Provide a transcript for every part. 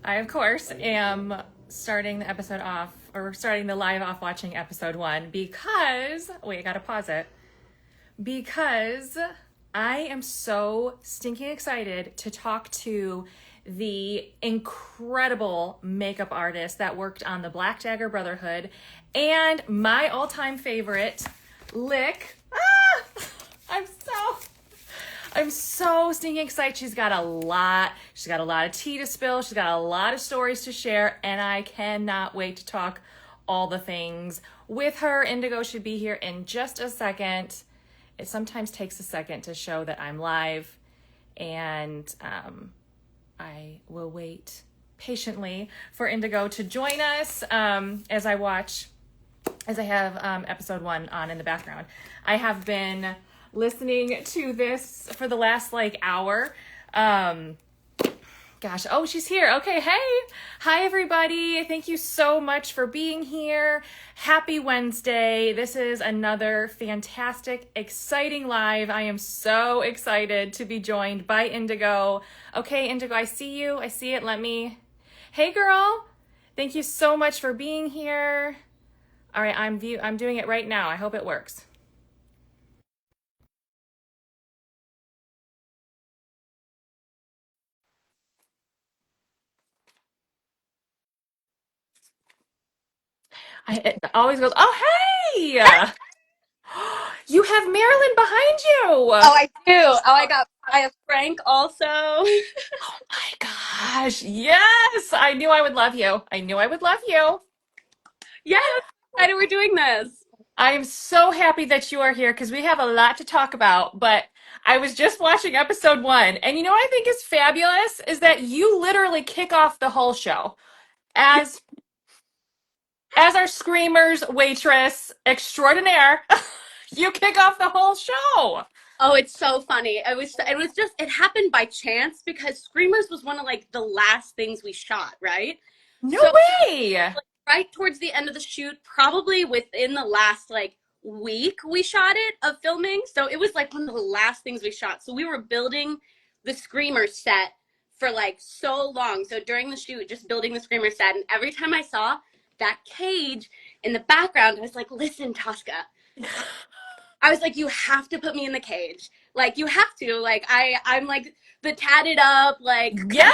I, of course, am starting the episode off, or starting the live off watching episode one because, wait, I gotta pause it. Because I am so stinking excited to talk to the incredible makeup artist that worked on the Black Dagger Brotherhood and my all time favorite, Lick. Ah! I'm so I'm so stinking excited. She's got a lot. She's got a lot of tea to spill. She's got a lot of stories to share, and I cannot wait to talk all the things with her. Indigo should be here in just a second. It sometimes takes a second to show that I'm live, and I will wait patiently for Indigo to join us as I have episode one on in the background. I have been listening to this for the last hour. Oh, she's here. Okay, hey. Hi, everybody. Thank you so much for being here. Happy Wednesday. This is another fantastic, exciting live. I am so excited to be joined by Indigo. Okay, Indigo, I see you. I see it. Hey, girl. Thank you so much for being here. All right, I'm doing it right now. I hope it works. It always goes, oh, hey! You have Marilyn behind you. Oh, I do. I have Frank also. Oh my gosh. Yes. I knew I would love you. I knew I would love you. Yeah, excited we're doing this. I am so happy that you are here because we have a lot to talk about. But I was just watching episode one, and you know what I think is fabulous is that you literally kick off the whole show Yeah. as our screamers waitress extraordinaire. You kick off the whole show. Oh, it's so funny. It happened by chance because Screamers was one of the last things we shot, right? No So way. right towards the end of the shoot, probably within the last week we shot it of filming. So it was one of the last things we shot. So we were building the Screamer set for so long. So during the shoot, just building the Screamer set, and every time I saw that cage in the background, I was like, listen, Tosca. I was like, you have to put me in the cage. You have to. I'm the tatted up, Yeah.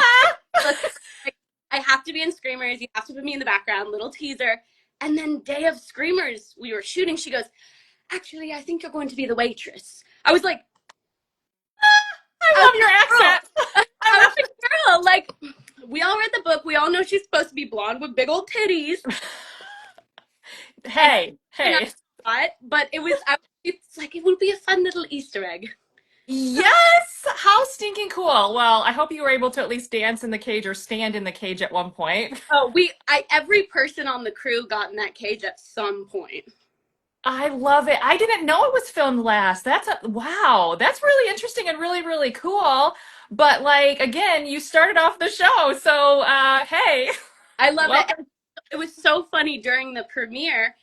I have to be in Screamers. You have to put me in the background, little teaser. And then day of Screamers, we were shooting. She goes, actually, I think you're going to be the waitress. I was like, I I was love your accent. I was like, girl, we all read the book. We all know she's supposed to be blonde with big old titties. And Hey. but it's it would be a fun little Easter egg. Yes! How stinking cool. Well, I hope you were able to at least dance in the cage or stand in the cage at one point. Oh, every person on the crew got in that cage at some point. I love it. I didn't know it was filmed last. Wow. That's really interesting and really, really cool. But again, you started off the show. So, hey, I love it. welcome. It was so funny during the premiere,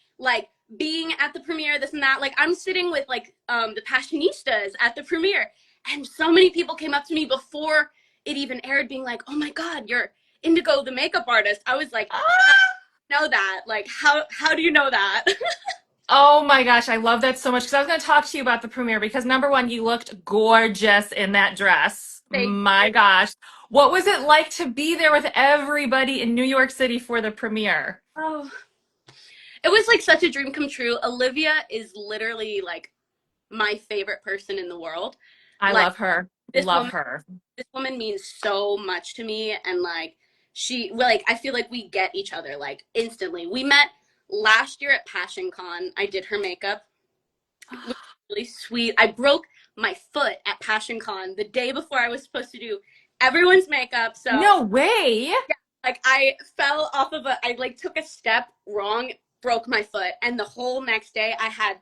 being at the premiere, this and that. I'm sitting with the Passionistas at the premiere, and so many people came up to me before it even aired, being like, "Oh my God, you're Indigo, the makeup artist." I was like, Ah! "How do you know that? How do you know that?" Oh my gosh, I love that so much because I was going to talk to you about the premiere because number one, you looked gorgeous in that dress. Thank My you. gosh. What was it like to be there with everybody in New York City for the premiere? Oh, it was such a dream come true. Olivia is literally my favorite person in the world. I Like love her. this Love woman her. this woman means so much to me, and I feel like we get each other instantly. We met last year at Passion Con. I did her makeup. It was really sweet. I broke my foot at Passion Con the day before I was supposed to do everyone's makeup. So No way. I fell off of I took a step wrong, broke my foot, and the whole next day I had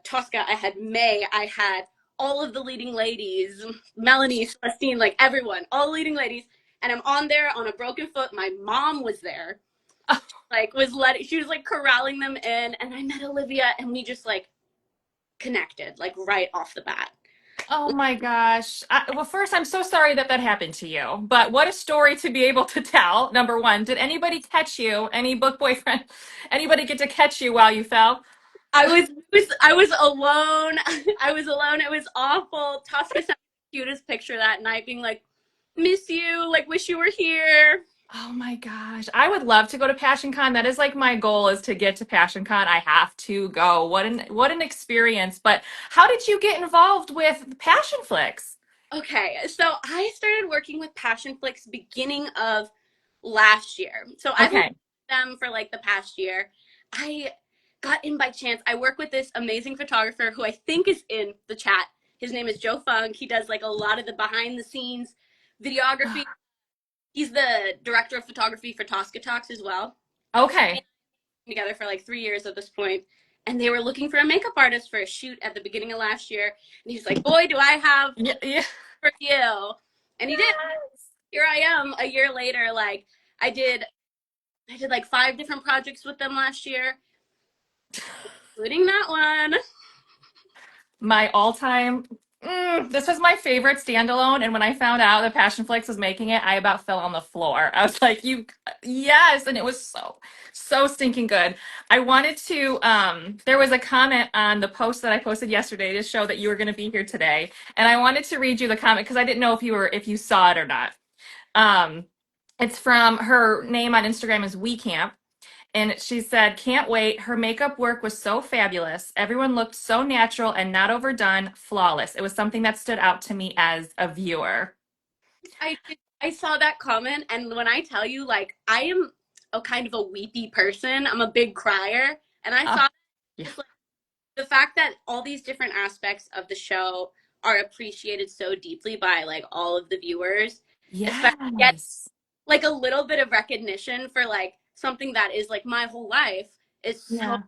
Tosca, I had May, I had all of the leading ladies, Melanie, Celestine, everyone, all the leading ladies, and I'm on there on a broken foot. My mom was there, she was corralling them in, and I met Olivia, and we just connected right off the bat. Oh my gosh. Well, first, I'm so sorry that that happened to you. But what a story to be able to tell. Number one, did anybody catch you? Any book boyfriend? Anybody get to catch you while you fell? I was alone. I was alone. It was awful. Tosca sent me the cutest picture that night, being like, "Miss you. Like, wish you were here." Oh my gosh. I would love to go to Passion Con. That is like my goal is to get to Passion Con. I have to go. What an experience. But how did you get involved with Passion Flicks? Okay, so I started working with Passionflix beginning of last year. So I've been with Okay. them for like the past year. I got in by chance. I work with this amazing photographer who I think is in the chat. His name is Joe Funk. He does like a lot of the behind the scenes videography. He's the director of photography for Tosca Talks as well. We've Okay. been together for like 3 years at this point, and they were looking for a makeup artist for a shoot at the beginning of last year. And he's like, "Boy, do I have Yeah, yeah. for you!" And he did. Yes. Here I am a year later. Like I did, I did like 5 different projects with them last year, including that one. My all-time this was my favorite standalone, and when I found out that Passionflix was making it, I about fell on the floor. I was like, "You, yes!" And it was so stinking good. I wanted to. There was a comment on the post that I posted yesterday to show that you were going to be here today, and I wanted to read you the comment because I didn't know if you saw it or not. Um, it's from her name on Instagram is WeCamp, and she said, "Can't wait. Her makeup work was so fabulous. Everyone looked so natural and not overdone, flawless. It was something that stood out to me as a viewer." I saw that comment, and when I tell you, like, I am a kind of a weepy person. I'm a big crier, and I Oh, saw yeah. just like the fact that all these different aspects of the show are appreciated so deeply by like all of the viewers, especially get Yes. like a little bit of recognition for like something that is like my whole life is so Yeah.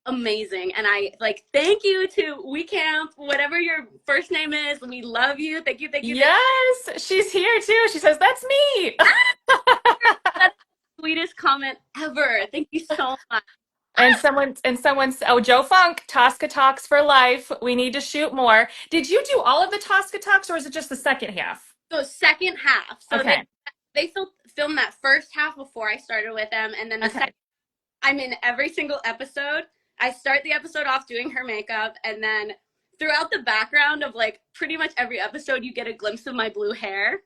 amazing. And I like thank you to We Camp, whatever your first name is. We love you. Thank you, thank you, thank Yes. She's here too. She says, "That's me." you. That's the sweetest comment ever. Thank you so much. Oh, Joe Funk, Tosca Talks for life. We need to shoot more. Did you do all of the Tosca Talks or is it just the second half? So second half. So Okay. they filmed that first half before I started with them, and then the second Okay. I'm in every single episode. I start the episode off doing her makeup, and then throughout the background of like pretty much every episode, you get a glimpse of my blue hair.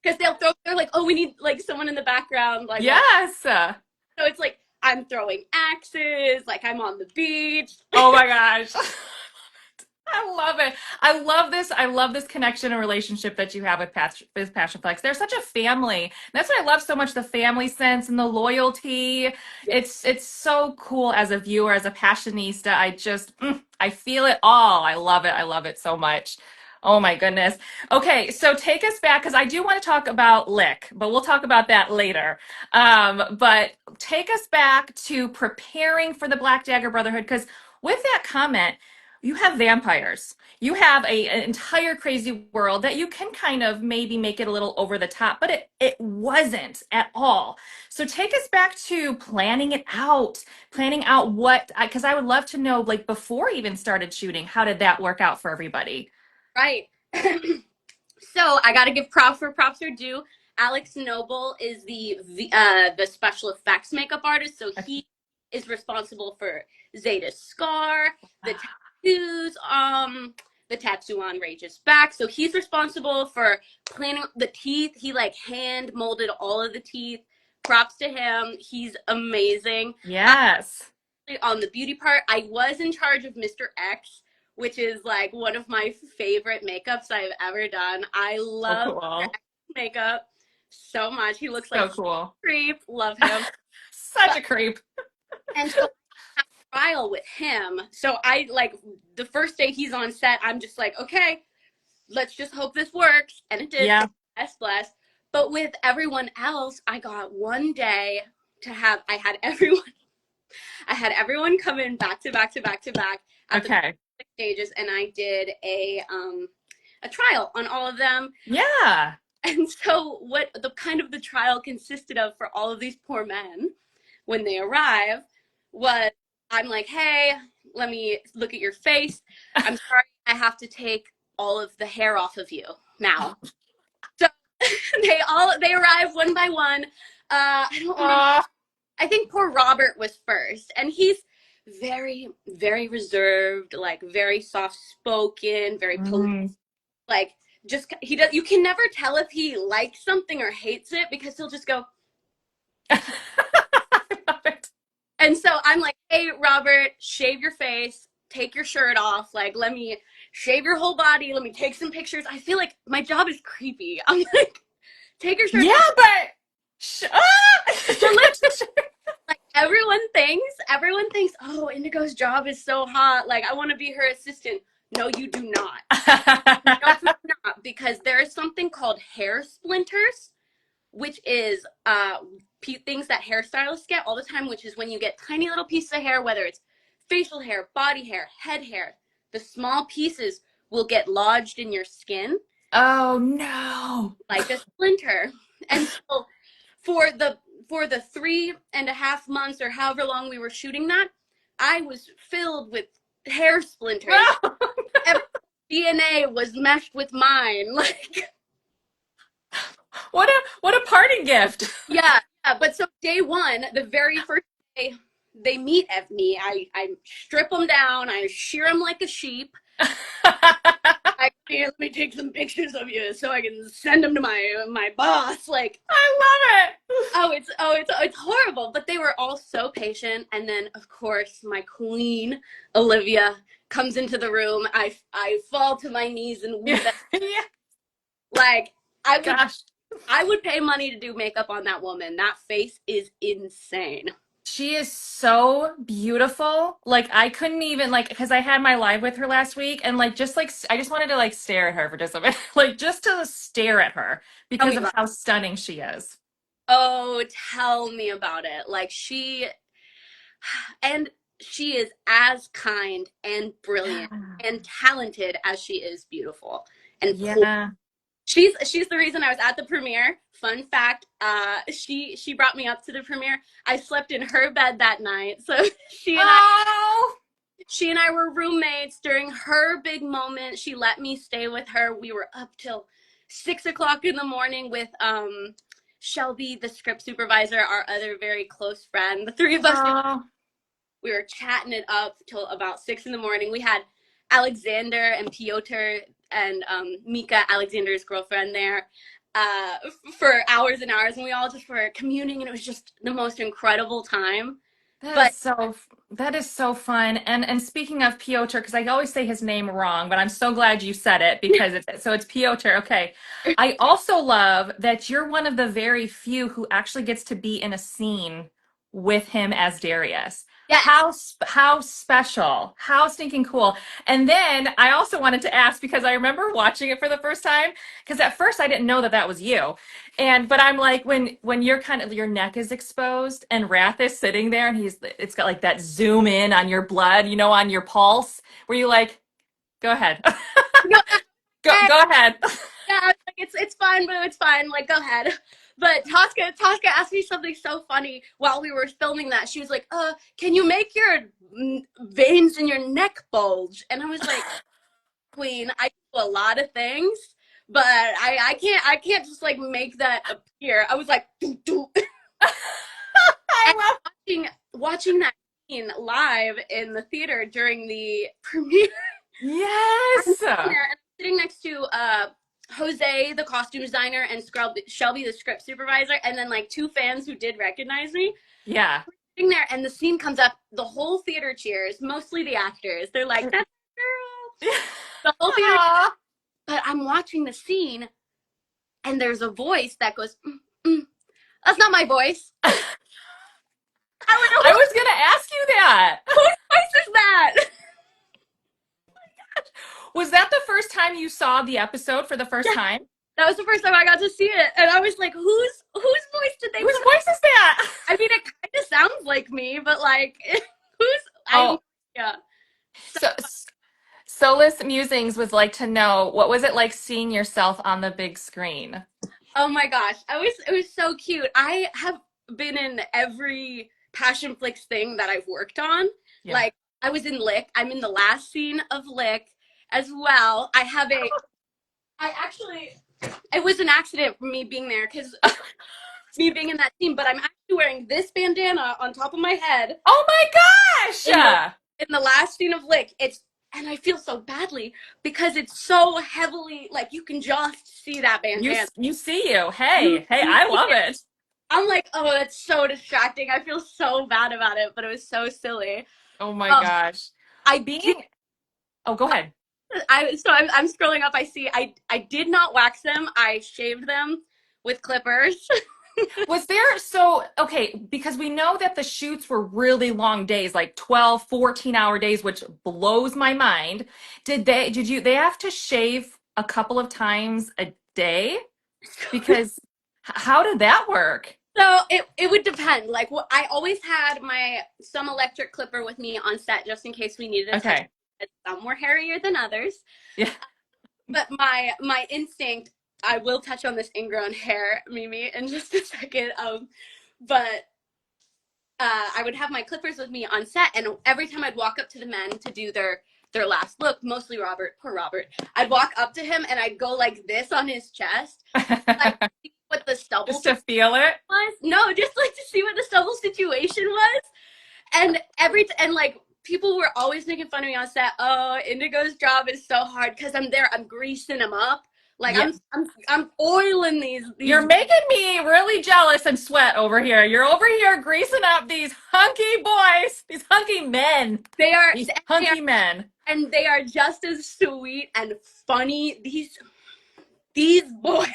Because they're like, "Oh, we need like someone in the background, like while." Yes. So it's like I'm throwing axes, like I'm on the beach. Oh my gosh. I love it. I love this. I love this connection and relationship that you have with Passionflex. They're such a family. That's what I love so much, the family sense and the loyalty. It's so cool as a viewer, as a passionista. I feel it all. I love it. I love it so much. Oh my goodness. Okay, so take us back because I do want to talk about Lick, but we'll talk about that later. But take us back to preparing for the Black Dagger Brotherhood because with that comment, you have vampires. You have an entire crazy world that you can kind of maybe make it a little over the top, but it wasn't at all. So take us back to planning out what, because I would love to know, like before even started shooting, how did that work out for everybody? Right. So I got to give props where props are due. Alex Noble is the special effects makeup artist, so he is responsible for Zeta's scar, the tattoos, the tattoo on Rage's back. So he's responsible for planning the teeth. He like hand molded all of the teeth. Props to him. He's amazing. Yes. On the beauty part, I was in charge of Mr. X, which is like one of my favorite makeups I've ever done. I So love Mr. cool. X makeup so much. He looks like So such cool. a creep. Love him. Such But a creep. and so I have a trial with him. So I like the first day he's on set, I'm just like, okay, let's just hope this works. And it did. Yeah. Bless, bless. But with everyone else, I got one day to have I had everyone come in back to back to back to back at the Okay. stages, and I did a trial on all of them. Yeah. And so, what the kind of the trial consisted of for all of these poor men when they arrive was, I'm like, hey, let me look at your face. I'm sorry I have to take all of the hair off of you now. So they arrive one by one. I don't remember. Oh. I think poor Robert was first, and he's very, very reserved, like very soft spoken, very polite. Mm. Like just he does. You can never tell if he likes something or hates it because he'll just go. I love it. And so I'm like, hey, Robert, shave your face, take your shirt off. Like, let me shave your whole body. Let me take some pictures. I feel like my job is creepy. I'm like, take your shirt Yeah, off. but Well, like everyone thinks, oh, Indigo's job is so hot. Like, I want to be her assistant. No, you do not. No, you do not, because there is something called hair splinters, which is things that hairstylists get all the time, which is when you get tiny little pieces of hair, whether it's facial hair, body hair, head hair, the small pieces will get lodged in your skin Oh no. like a splinter. And so for the 3.5 months or however long we were shooting that, I was filled with hair splinters. No. Every DNA was meshed with mine. Like, What a party gift. yeah, yeah. But so day one, the very first day they meet at me, I strip them down, I shear them like a sheep. Let me take some pictures of you so I can send them to my boss. Like, I love it's horrible. But they were all so patient. And then of course my queen Olivia comes into the room. I fall to my knees and weep. it. Yeah. Like I would Gosh. I would pay money to do makeup on that woman. That face is insane. She is so beautiful. Like I couldn't even like because I had my live with her last week and like I just wanted to like stare at her for just a minute. Like just to stare at her Tell because me of about how stunning she is. Oh, tell me about it. Like and she is as kind and brilliant Yeah. and talented as she is beautiful and Yeah. she's the reason I was at the premiere. Fun fact, she brought me up to the premiere. I slept in her bed that night. So she and I Oh. she and I were roommates during her big moment. She let me stay with her. We were up till 6 o'clock in the morning with Shelby, the script supervisor, our other very close friend. The three of us, Oh. we were chatting it up till about 6 in the morning. We had Alexander and Piotr and Mika, Alexander's girlfriend, there for hours and hours, and we all just were communing, and it was just the most incredible time. But That is so fun. And speaking of Piotr, because I always say his name wrong, but I'm so glad you said it because it's Piotr. Okay. I also love that you're one of the very few who actually gets to be in a scene with him as Darius. yeah, How special. How stinking cool. And then I also wanted to ask because I remember watching it for the first time because at first I didn't know that that was you. But I'm like when you're kind of your neck is exposed and Wrath is sitting there and it's got like that zoom in on your blood, on your pulse, where you like, go ahead. no, Go ahead. yeah, like it's fine, but it's fine. Like, go ahead. But Tosca asked me something so funny while we were filming that. She was like, can you make your veins in your neck bulge?" And I was like, "Queen, I do a lot of things, but I can't just like make that appear." I was like, doo, doo. And I love watching that scene live in the theater during the premiere. I'm Yes. sitting there and I'm sitting next to Jose, the costume designer, and Shelby, the script supervisor, and then like two fans who did recognize me. Yeah. Sitting there, and the scene comes up. The whole theater cheers, mostly the actors. They're like, "That's a girl." The whole theater. Aw. But I'm watching the scene, and there's a voice that goes, "That's not my voice." I went, I was gonna ask you that. "Whose voice is that?" Was that the first time you saw the episode for the first Yeah, time? that was the first time I got to see it, and I was like, "Whose voice did they Whose put?" voice is that? I mean, it kind of sounds like me, but like, who's I? Oh, Yeah. so Soulless Musings would like to know what was it like seeing yourself on the big screen? Oh my gosh, it was so cute. I have been in every Passion Flicks thing that I've worked on. Yeah. Like, I was in Lick. I'm in the last scene of Lick, as well. I actually, it was an accident for me being there because me being in that team, but I'm actually wearing this bandana on top of my head Oh my in the gosh! last scene of Lick. And I feel so badly because it's so heavily like you can just see that bandana. You see you. You, Hey, you I see love it. it. I'm like, oh, that's so distracting. I feel so bad about it, but it was so silly. Oh my Oh, gosh. I did. Being Oh, go ahead. I'm scrolling up. I see. I did not wax them. I shaved them with clippers. Was there so okay, because we know that the shoots were really long days, like 12, 14-hour days, which blows my mind. They have to shave a couple of times a day? Because how did that work? So it would depend. Like I always had some electric clipper with me on set just in case we needed a touch. Okay. Some were hairier than others, Yeah. but my instinct. I will touch on this ingrown hair, Mimi, in just a second. But I would have my clippers with me on set, and every time I'd walk up to the men to do their last look, mostly Robert, poor Robert, I'd walk up to him and I'd go like this on his chest, like see what the stubble Just to feel it? was. No, just like to see what the stubble situation was. And like people were always making fun of me on set. Oh, Indigo's job is so hard because I'm there. I'm greasing them up. Like Yeah. I'm oiling these. You're making me really jealous and sweat over here. You're over here greasing up these hunky boys, these hunky men, They are these they are hunky men. and they are just as sweet and funny. These boys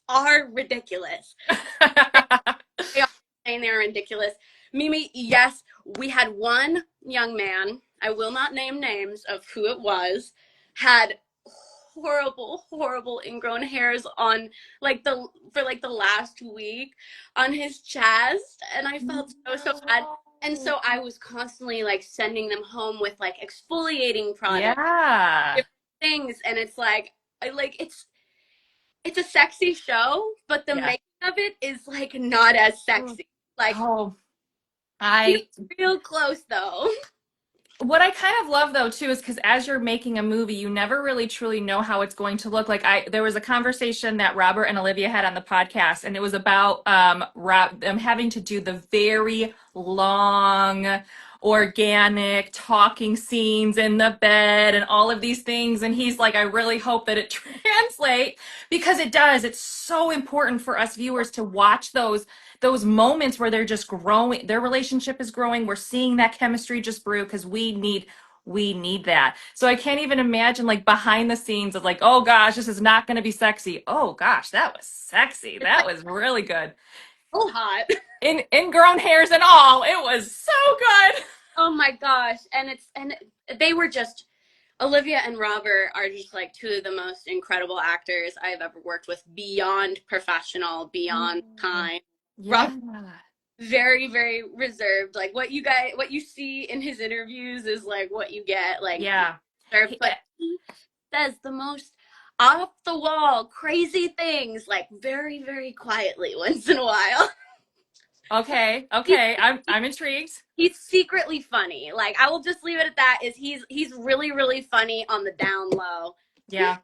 are ridiculous. They are saying they're ridiculous. Mimi, yes, we had one young man, I will not name names of who it was, had horrible ingrown hairs on like the last week on his chest, and I felt so bad. And so I was constantly like sending them home with like exfoliating products, Yeah. different things, and it's like it's a sexy show, but the Yeah. making of it is like not as sexy. Like Oh, feels I real close though. what I kind of love though too is because as you're making a movie, you never really truly know how it's going to look. Like there was a conversation that Robert and Olivia had on the podcast, and it was about them having to do the very long, organic talking scenes in the bed and all of these things. And he's like, I really hope that it translates because it does. It's so important for us viewers to watch those moments where they're just growing, their relationship is growing, we're seeing that chemistry just brew because we need that. So I can't even imagine like behind the scenes of like, oh gosh, this is not going to be sexy. Oh gosh, that was sexy, It's that like was really good. so hot. In ingrown hairs and all, it was so good. Oh my gosh. And they were just Olivia and Robert are just like two of the most incredible actors I've ever worked with, beyond professional, beyond kind. Yeah. Rob very reserved. Like what you see in his interviews is like what you get like Yeah. served, but he says the most off the wall crazy things like very quietly once in a while. Okay, he's, okay. I'm intrigued. he's secretly funny. Like I will just leave it at that. Is he's really funny on the down low. Yeah.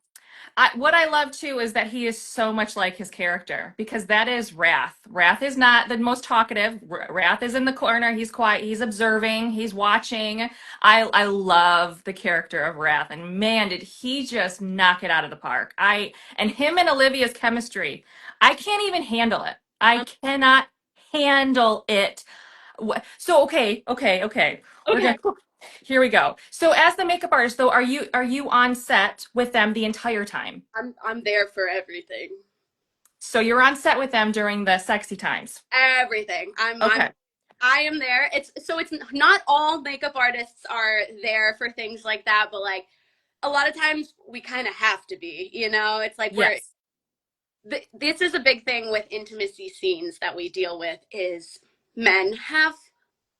What I love too is that he is so much like his character because that is Wrath. Wrath is not the most talkative. Wrath is in the corner. He's quiet. He's observing. He's watching. I love the character of Wrath, and man, did he just knock it out of the park. And him and Olivia's chemistry, I can't even handle it. I Um, cannot handle it. So okay. We're okay, gonna here we go. So as the makeup artist though, are you on set with them the entire time? I'm there for everything. So you're on set with them during the sexy times. Everything. Okay. I am there. It's not all makeup artists are there for things like that, but like a lot of times we kind of have to be, you know? It's like Yes. this is a big thing with intimacy scenes that we deal with is men have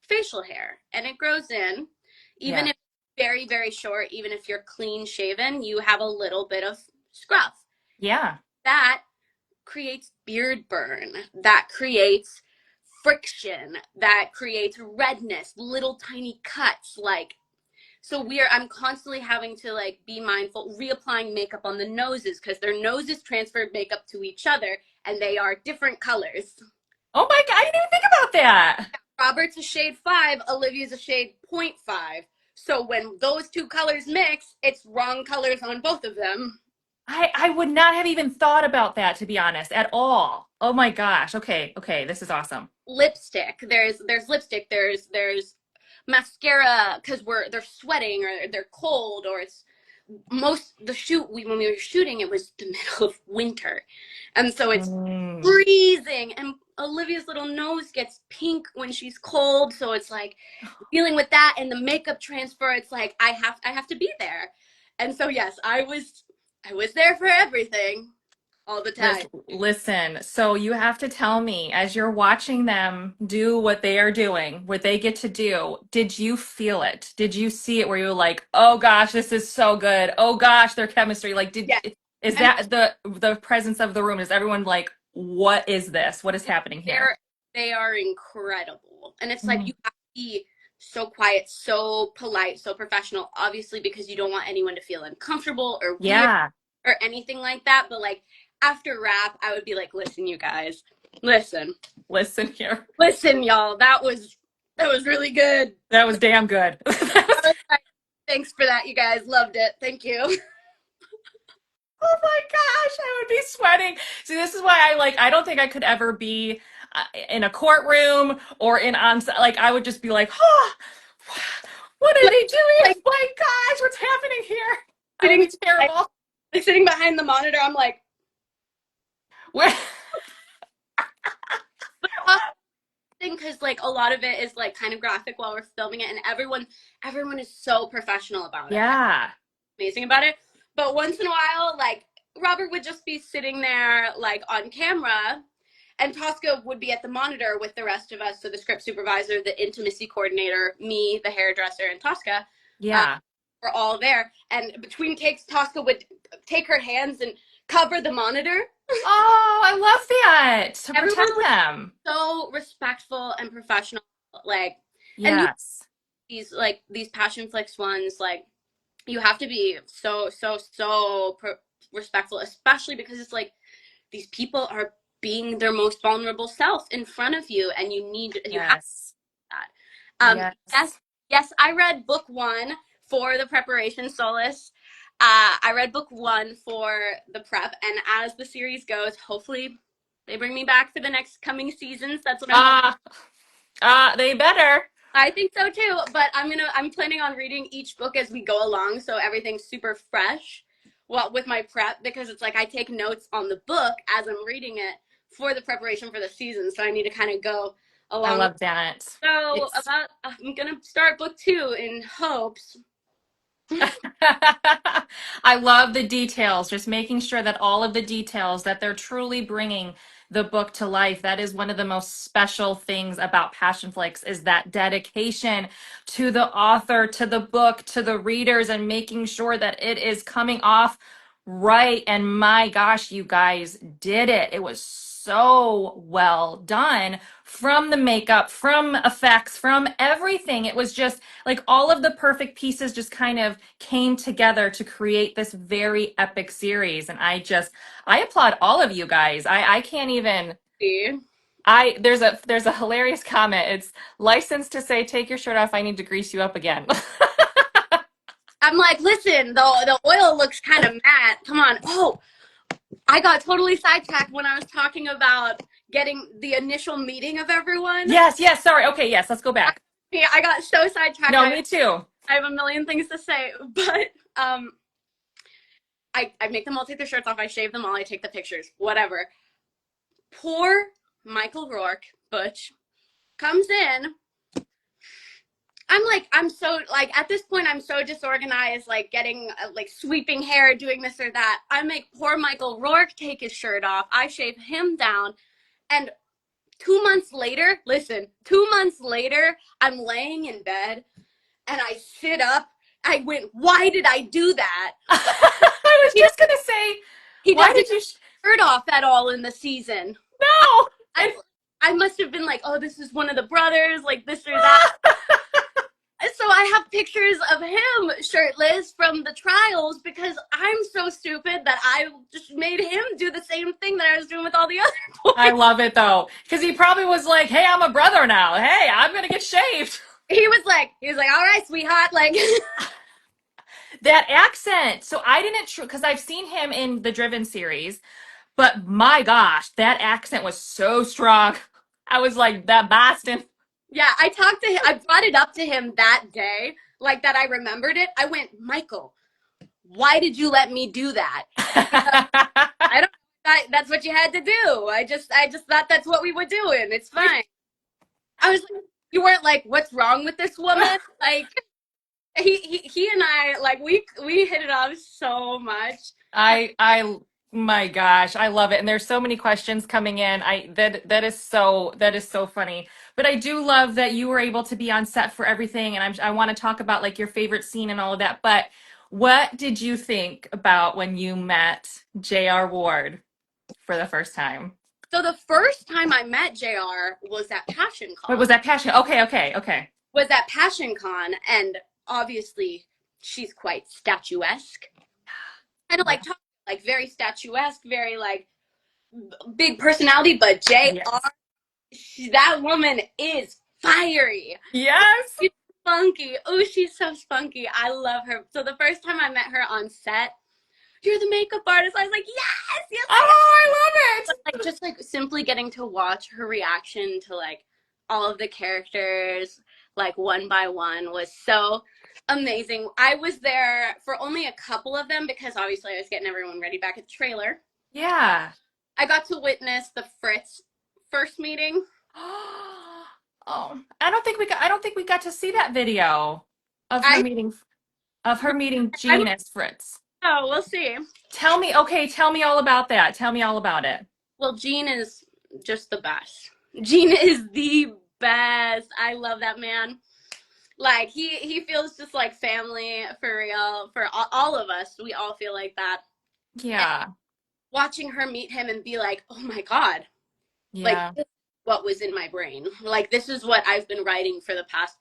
facial hair and it grows in even Yeah. if very short, even if you're clean shaven, you have a little bit of scruff. Yeah. That creates beard burn. That creates friction. That creates redness, little tiny cuts like So I'm constantly having to like be mindful, reapplying makeup on the noses because their noses transferred makeup to each other and they are different colors. Oh my God, I didn't even think about that. Robert's a shade 5, Olivia's a shade point 0.5. So when those two colors mix, it's wrong colors on both of them. I would not have even thought about that, to be honest, at all. Oh my gosh. Okay, okay, this is awesome. Lipstick. There's lipstick. There's mascara because they're sweating or they're cold or it's most the shoot when we were shooting it was the middle of winter, and so it's Mm. freezing and Olivia's little nose gets pink when she's cold, so it's like dealing with that and the makeup transfer. It's like I have to be there, and so yes, I was there for everything all the time. Listen, so you have to tell me as you're watching them do what they are doing, what they get to do, did you feel it? Did you see it where you were like, "Oh gosh, this is so good. Oh gosh, their chemistry." Like Yeah, is and that the presence of the room? Is everyone like, "What is this? What is happening here?" they are incredible, and it's like Mm. you have to be so quiet, so polite, so professional, obviously because you don't want anyone to feel uncomfortable or weird Yeah. or anything like that. But like after rap, I would be like, listen, you guys, listen, Listen here. listen, y'all, that was really good. That was damn good. I was like, thanks for that, you guys, loved it, thank you. Oh my gosh, I would be sweating. See, this is why I don't think I could ever be in a courtroom or in on like I would just be like, "Oh, what are like, they doing? like My gosh, what's happening here?" I would sitting, be terrible. like sitting behind the monitor, I'm like, Where but because like a lot of it is like kind of graphic while we're filming it, and everyone is so professional about it, Yeah. amazing about it. But once in a while, like Robert would just be sitting there like on camera and Tosca would be at the monitor with the rest of us. So the script supervisor, the intimacy coordinator, me, the hairdresser, and Tosca Yeah. were all there. And between takes, Tosca would take her hands and cover the monitor. Oh, I love that. To Everyone protect was them. so respectful and professional. Like, and you Yes. these passion flicks ones, like you have to be so respectful, especially because it's like these people are being their most vulnerable self in front of you, and you have Yes. that. Yes, Yes. yes, I read book 1 for the preparation solace. I read book 1 for the prep, and as the series goes, hopefully they bring me back for the next coming seasons. That's what I'm hoping. Ah, they better. I think so too, but I'm planning on reading each book as we go along, so everything's super fresh. Well, with my prep, because it's like I take notes on the book as I'm reading it for the preparation for the season, so I need to kind of go I along. love that. So It's I'm gonna start book 2 in hopes. I love the details, just making sure that all of the details that they're truly bringing the book to life. That is one of the most special things about Passion Flicks is that dedication to the author, to the book, to the readers, and making sure that it is coming off right. And my gosh, you guys did it. It was so well done from the makeup, from effects, from everything. It was just like all of the perfect pieces just kind of came together to create this very epic series. And I applaud all of you guys. I can't even I there's a hilarious comment. It's licensed to say take your shirt off, I need to grease you up again. I'm like, listen, the oil looks kind of matte. Come on. Oh, I got totally sidetracked when I was talking about getting the initial meeting of everyone. Yes, yes, sorry. Okay, yes, let's go back. Yeah, I got so sidetracked. No, I, me too. I have a million things to say, but I make them all take their shirts off. I shave them all. I take the pictures. Whatever. Poor Michael Rourke, Butch, comes in. I'm so like at this point I'm so disorganized, like getting like sweeping hair, doing this or that. I make poor Michael Rourke take his shirt off. I shave him down, and 2 months later, listen, 2 months later, I'm laying in bed and I sit up. I went, why did I do that? I was He, just gonna say, he why doesn't did you shirt off at all in the season. no? I, I must have been like, oh, this is one of the brothers, like this or that. So I have pictures of him shirtless from the trials because I'm so stupid that I just made him do the same thing that I was doing with all the other I boys. love it though, because he probably was like, "Hey, I'm a brother now. Hey, I'm gonna get shaved." He was like, all right, sweetheart, like That accent. So I didn't, because I've seen him in the Driven series, but my gosh, that accent was so strong. I was like, that Boston. yeah, I talked to him, I brought it up to him that day, like that I remembered it. I went, Michael, why did you let me do that? I don't that's what you had to do. I just thought that's what we were doing. It's fine. I was like, you weren't like, what's wrong with this woman? Like he and I like we hit it off so much. My gosh, I love it. And there's so many questions coming in. That is so funny. But I do love that you were able to be on set for everything. And I want to talk about like your favorite scene and all of that. But what did you think about when you met J.R. Ward for the first time? So the first time I met JR was at Passion What Con. was that passion? Okay, okay, okay. Was at Passion Con, and obviously she's quite statuesque. Kind of Yeah. like like very statuesque, very like big personality, but JR, Yes. that woman is fiery. Yes. She's spunky. Oh, she's so spunky. I love her. So the first time I met her on set, you're the makeup artist. I was like, yes, yes, I am. Oh, I love But like just like simply getting to watch her reaction to like all of the characters, like one by one, was so amazing. I was there for only a couple of them because obviously I was getting everyone ready back at the trailer. it. Yeah. I got to witness the Fritz first meeting. Oh, I don't think we got to see that video of her I meeting of her meeting I Gene as Fritz. know, we'll see. Tell me all about that. Tell me all about it. Well, Gene is just the best. Gene is the best. I love that man. Like he feels just like family for real. For all of us, we all feel like that. And Yeah. watching her meet him and be like, oh my god, like Yeah. this is what was in my brain. Like this is what I've been writing for the past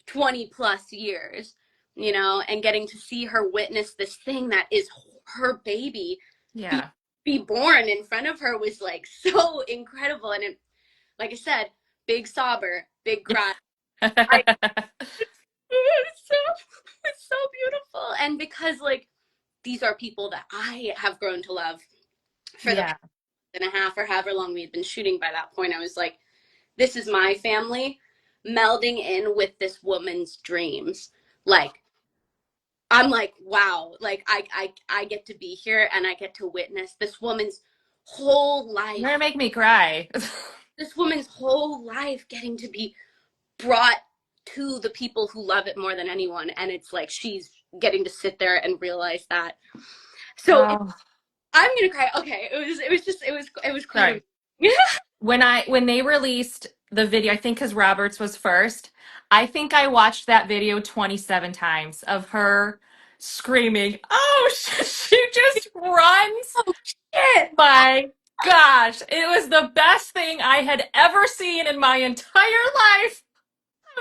20 plus years, and getting to see her witness this thing that is her baby be Yeah. be born in front of her was like so incredible. And it, like I said, big sobber, big cry. I it's so it's so beautiful. And because like these are people that I have grown to love for the past Yeah. and a half or however long we had been shooting by that point, I was like, this is my family melding in with this woman's dreams. Like I'm like, wow, like I get to be here and I get to witness this woman's whole You're gonna life. make me cry. This woman's whole life getting to be brought to the people who love it more than anyone, and it's like she's getting to sit there and realize that. So Oh, I'm gonna cry. Okay, it was quite sorry. a When they released the video, I think because Roberts was first, I think I watched that video 27 times of her screaming, "Oh, she just runs." oh shit. My gosh, it was the best thing I had ever seen in my entire life.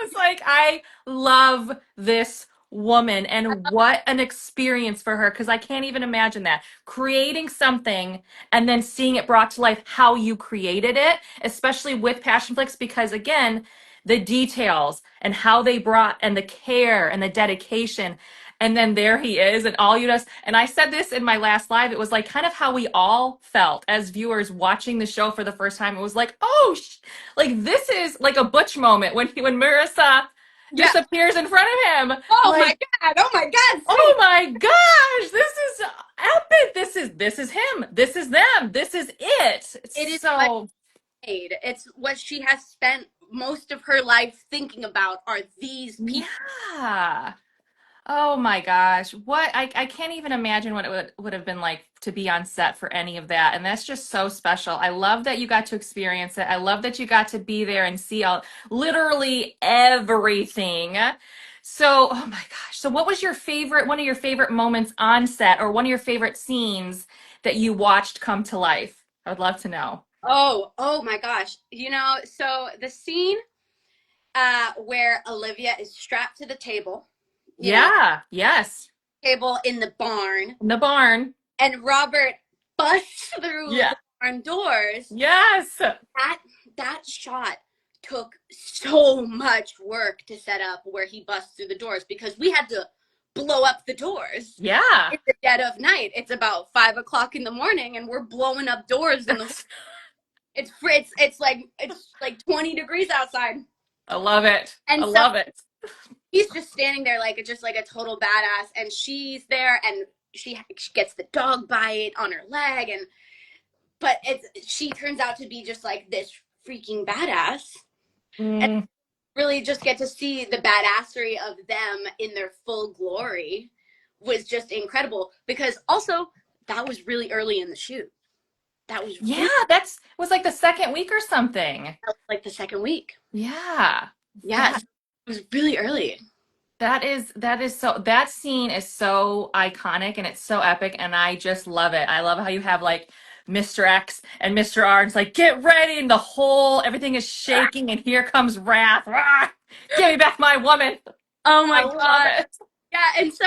I was like, I love this woman, and what an experience for her, because I can't even imagine that. Creating something and then seeing it brought to life how you created it, especially with Passion Flicks, because again, the details and how they brought and the care and the dedication. And then there he is, and all you just, and I said this in my last live, it was like kind of how we all felt as viewers watching the show for the first time. It was like, oh, like this is like a Butch moment when Marissa Yeah. disappears in front of him. Oh my Like, god. Oh my god. oh Sweet. my gosh, this is epic. This is him. This is them. This is it. It's It is what so she made. It's what she has spent most of her life thinking about are these people. yeah. Oh my gosh. I can't even imagine what it would have been like to be on set for any of that. And that's just so special. I love that you got to experience it. I love that you got to be there and see all literally everything. So, oh my gosh. So what was your favorite, one of your favorite moments on set or one of your favorite scenes that you watched come to life? I would love to know. Oh my gosh. So the scene where Olivia is strapped to the table, you know, Yeah. Yes. table in the barn, In the barn. and Robert busts through Yeah. the barn doors. Yes. That that shot took so much work to set up where he busts through the doors because we had to blow up the doors Yeah. in the dead of night. It's about 5 o'clock in the morning, and we're blowing up doors in the. It's like 20 degrees outside, I love it. I and so love it. he's just standing there like a total badass, and she's there, and she gets the dog bite on her leg, and but she turns out to be just like this freaking badass, and Mm. really just get to see the badassery of them in their full glory was just incredible because also that was really early in the shoot. That was Yeah, really that's was like the second week or something. like the second week. Yeah. Yes, That it was really early. that is so that scene is so iconic and it's so epic and I just love it. I love how you have like Mr. X and Mr. R. It's like get ready and the whole everything is shaking and here comes Wrath. Rah! Give me back my woman. Oh I my love god. it. Yeah, and so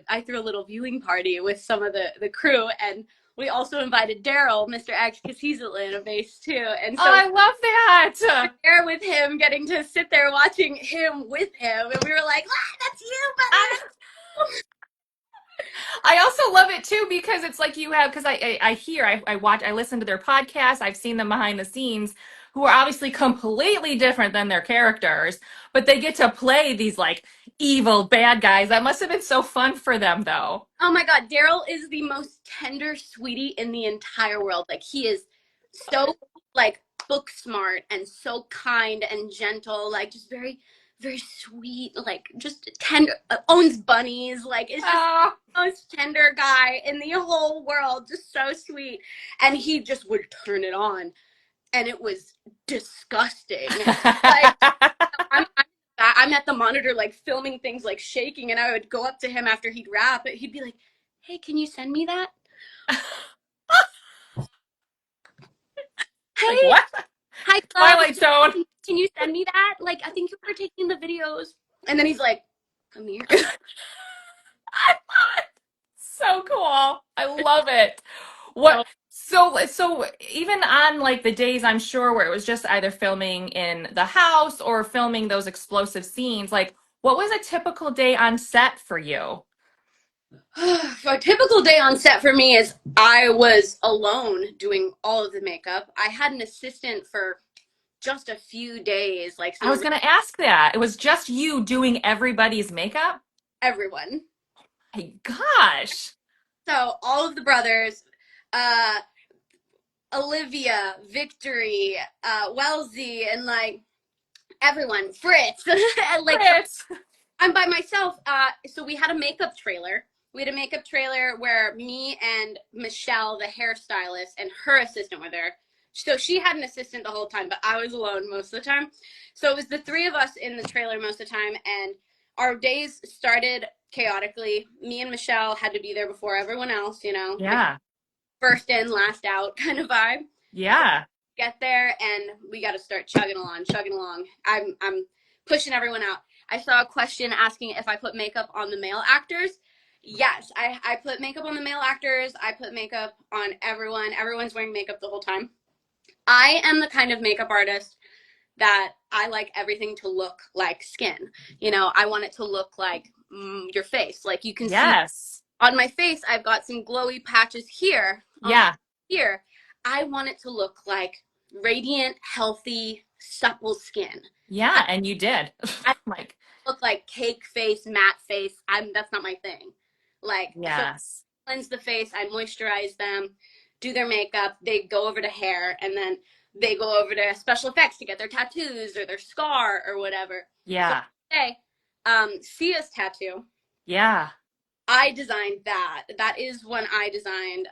I threw a little viewing party with some of the crew, and we also invited Daryl, Mr. X, because he's Atlanta based too, and Oh, so I love that. there with him, getting to sit there watching him with him, and we were like, ah, "That's you, buddy." I, I also love it too because it's like you have because I hear I watch I listen to their podcasts. I've seen them behind the scenes who are obviously completely different than their characters, but they get to play these like evil bad guys. That must have been so fun for them though. Oh my god, Daryl is the most tender sweetie in the entire world. Like he is so like book smart and so kind and gentle, like just very very sweet, like just tender, owns bunnies, like it's just Oh. the most tender guy in the whole world, just so sweet. And he just would turn it on and it was disgusting. Like I'm at the monitor, like filming things, like shaking, and I would go up to him after he'd rap. He'd be like, "Hey, can you send me that? Like Hey, what? hi club, Twilight Zone. can you send me that? Like, I think you were taking the videos." And then he's like, "Come here." I love it. So cool. I love it. What So, so even on like the days I'm sure where it was just either filming in the house or filming those explosive scenes, like what was a typical day on set for you? a typical day on set for me is I was alone doing all of the makeup. I had an assistant for just a few days, like I so was gonna ask that. It was just you doing everybody's makeup? everyone. My gosh. So all of the brothers, uh, Olivia, Victory, Wellesley, and like everyone, Fritz. Like so Fritz. I'm by myself. So we had a makeup trailer. We had a makeup trailer where me and Michelle, the hairstylist, and her assistant were there. So she had an assistant the whole time, but I was alone most of the time. So it was the three of us in the trailer most of the time, and our days started chaotically. Me and Michelle had to be there before everyone else, like Yeah. first in, last out kind of vibe. So Yeah. get there and we got to start chugging along, chugging along. I'm pushing everyone out. I saw a question asking if I put makeup on the male actors. Yes, I put makeup on the male actors. I put makeup on everyone. Everyone's wearing makeup the whole time. I am the kind of makeup artist that I like everything to look like skin. I want it to look like your face. Like you can see Yes. on my face, I've got some glowy patches here. On Yeah. here, I want it to look like radiant, healthy, supple skin. I, Yeah, and you did. I Like, look like cake face, matte face. That's not my thing. Like so, yes. cleanse the face. I moisturize them, do their makeup. They go over to hair, and then they go over to special effects to get their tattoos or their scar or whatever. So Yeah. today, Sia's tattoo. Yeah. I designed that. That is one I designed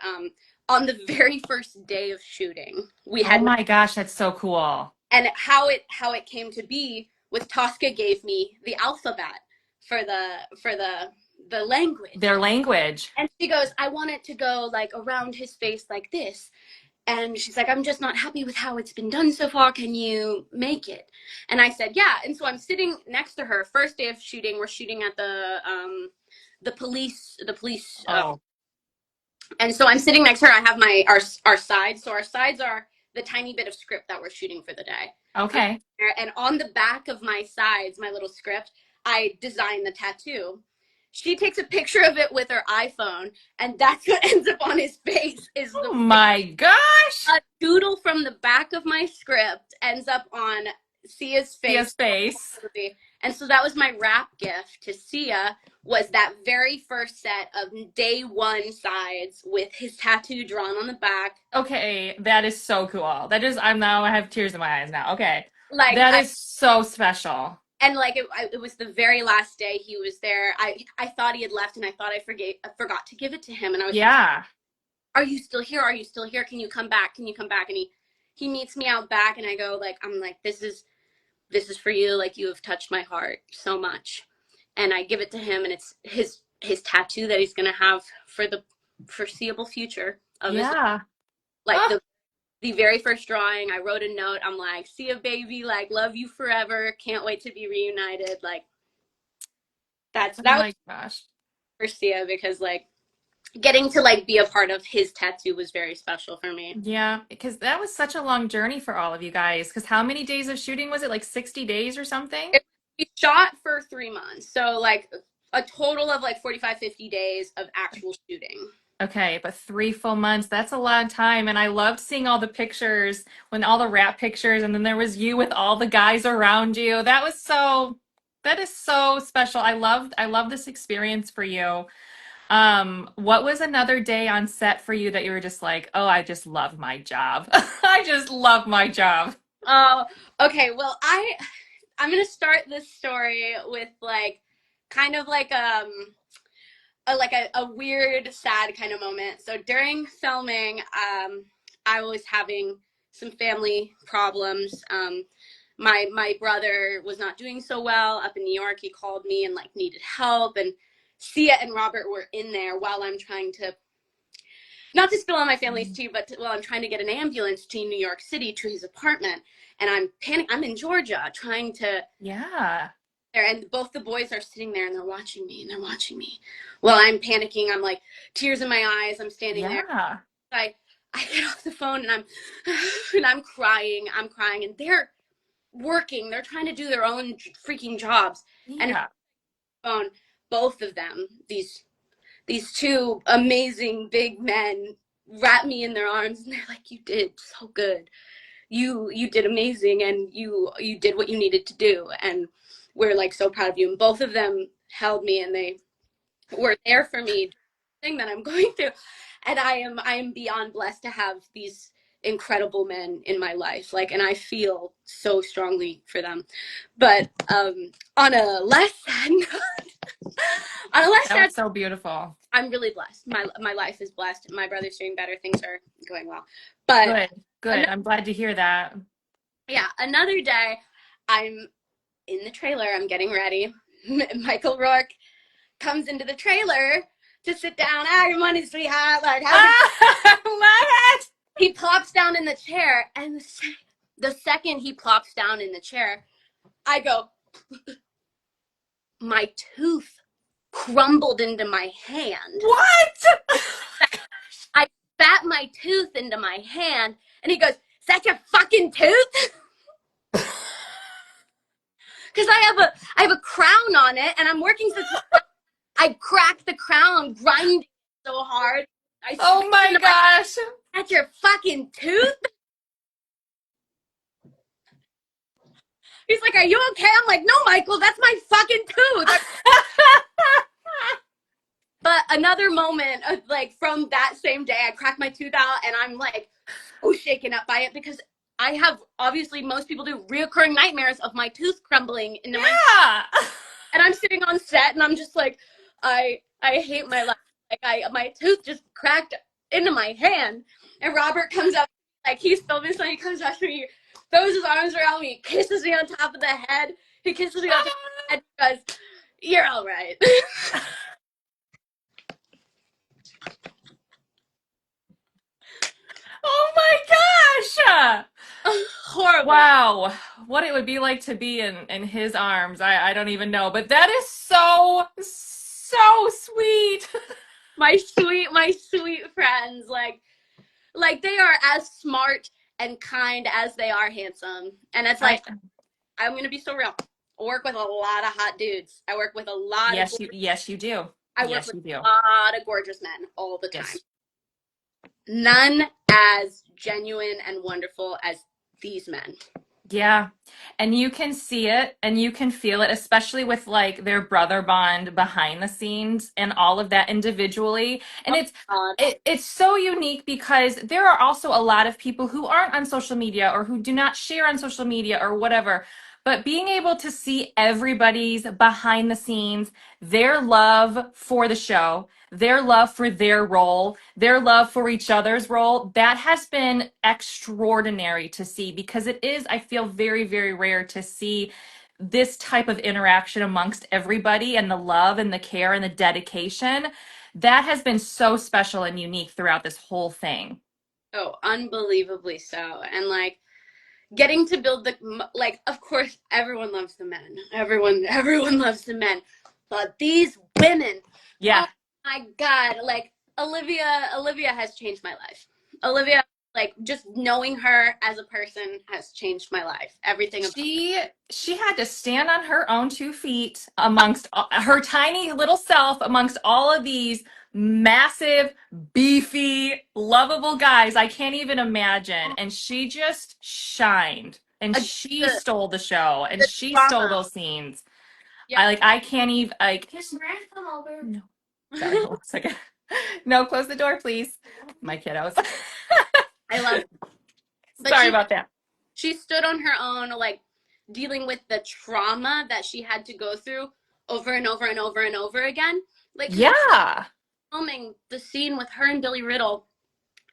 on the very first day of shooting. We Oh had my gosh, that's so cool. and how it came to be with Tosca gave me the alphabet for the language. Their language. And she goes, I want it to go like around his face like this. And she's like, I'm just not happy with how it's been done so far. Can you make it? And I said, yeah. And so I'm sitting next to her. First day of shooting, we're shooting at the police. Oh, And so I'm sitting next to her. I have our sides. So our sides are the tiny bit of script that we're shooting for the day. okay. And on the back of my sides, my little script, I designed the tattoo. She takes a picture of it with her iPhone, and that's what ends up on his face. Is Oh the my gosh. a doodle from the back of my script ends up on Sia's face. Sia's face. And so that was my wrap gift to Sia, was that very first set of day one sides with his tattoo drawn on the back. Okay, that is so cool. That is, I have tears in my eyes now. Okay. Like That is so special. and like it was the very last day he was there. I thought he had left, and I thought I forgot to give it to him, and I was Yeah. are you still here? Are you still here? Can you come back? Can you come back? And he meets me out back, and I go like, I'm like, this is for you. Like, you have touched my heart so much. And I give it to him, and it's his tattoo that he's gonna have for the foreseeable future of his life. Yeah. Like Oh, the very first drawing, I wrote a note. I'm like, see ya, baby. Like, love you forever. Can't wait to be reunited. Like, that oh was my gosh. for Sia, because like getting to like be a part of his tattoo was very special for me. Yeah, because that was such a long journey for all of you guys. Because how many days of shooting was it? Like 60 days or something? We shot for 3 months, so like a total of like 45, 50 days of actual shooting. Okay, but 3 full months, that's a lot of time. And I loved seeing all the pictures, when all the rap pictures, and then there was you with all the guys around you. That is so special. I love this experience for you. What was another day on set for you that you were just like, oh, I just love my job. I just love my job. Oh, okay. Well, I'm gonna start this story with like kind of like a weird, sad kind of moment. So during filming, I was having some family problems. My brother was not doing so well up in New York. He called me and like needed help, and Sia and Robert were in there while I'm trying to, not to spill on my family's tea, but while I'm trying to get an ambulance to New York City to his apartment. And I'm panic. I'm in Georgia trying to Yeah. there, and both the boys are sitting there and they're watching me and they're watching me. Well, I'm panicking. I'm like tears in my eyes. I'm standing there. Yeah. I I get off the phone and I'm and I'm crying. I'm crying, and they're working. They're trying to do their own freaking jobs. And Yeah. phone, both of them, these two amazing big men, wrap me in their arms, and they're like, "You did so good. You did amazing, and you did what you needed to do, and we're like so proud of you." And both of them held me, and they were there for me, thing that I'm going through. And I am beyond blessed to have these incredible men in my life, like, and I feel so strongly for them. But on a less sad note, on a less That sad, was so beautiful. I'm really blessed. My life is blessed. My brother's doing better. Things are going well. But Good. Good. I'm glad to hear that. yeah, another day, I'm in the trailer. I'm getting ready. Michael Rourke comes into the trailer to sit down. Ah, good morning, sweetheart. Like, how's it? Ah, I love it. He plops down in the chair, and the second he plops down in the chair, I go, my tooth crumbled into my hand. What? I spat my tooth into my hand, and he goes, "Is that your fucking tooth?" Because I have a crown on it, and I'm working so I cracked the crown, grinding so hard. Oh my gosh. That's your fucking tooth? He's like, "Are you okay?" I'm like, "No, Michael, that's my fucking tooth." But another moment of like from that same day, I cracked my tooth out, and I'm like, oh, shaken up by it, because I have, obviously most people do, reoccurring nightmares of my tooth crumbling into my, Yeah. and I'm sitting on set and I'm just like, I hate my life. Like my tooth just cracked into my hand, and Robert comes up, like he's filming something, he comes up to me, throws his arms around me, kisses me on top of the head. He kisses me on top of the head and goes, "You're all right." Oh my adorable. Wow, what it would be like to be in his arms, I don't even know. But that is so so sweet. My sweet friends, like they are as smart and kind as they are handsome. And it's I like, I'm gonna be so real. I work with a lot of hot dudes. I work with a lot of yes you do. I work Yes with you do. a lot of gorgeous men all the time. Yes. None as genuine and wonderful as these men. Yeah. And you can see it and you can feel it, especially with like their brother bond behind the scenes and all of that individually. And Oh God. it's so unique because there are also a lot of people who aren't on social media or who do not share on social media or whatever. But being able to see everybody's behind the scenes, their love for the show, their love for their role, their love for each other's role, that has been extraordinary to see because it is, I feel, very, very rare to see this type of interaction amongst everybody and the love and the care and the dedication. That has been so special and unique throughout this whole thing. Oh, unbelievably so. And like getting to build the like, of course, everyone loves the men. Everyone loves the men. But these women, Yeah. oh my God, like Olivia has changed my life. Olivia, like just knowing her as a person has changed my life. Everything about She had to stand on her own 2 feet amongst her tiny little self amongst all of these massive, beefy, lovable guys. I can't even imagine. And she just shined. And against she stole the show and the she stole drama. those scenes. Yeah. I can't even like no. Sorry, hold on a second. No, close the door, please. My kiddos. I love it. But Sorry about that. she stood on her own, like dealing with the trauma that she had to go through over and over and over and over again. Like, because Yeah. filming the scene with her and Billy Riddle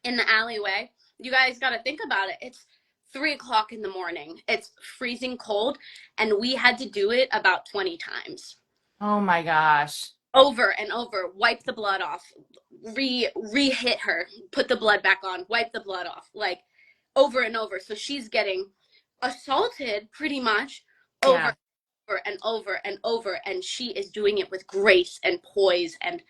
in the alleyway, you guys got to think about it. It's 3 o'clock in the morning. It's freezing cold, and we had to do it about 20 times Oh my gosh. over and over. Wipe the blood off, re-hit her, put the blood back on, wipe the blood off, like over and over. So she's getting assaulted pretty much over Yeah. and over and over, and she is doing it with grace and poise, and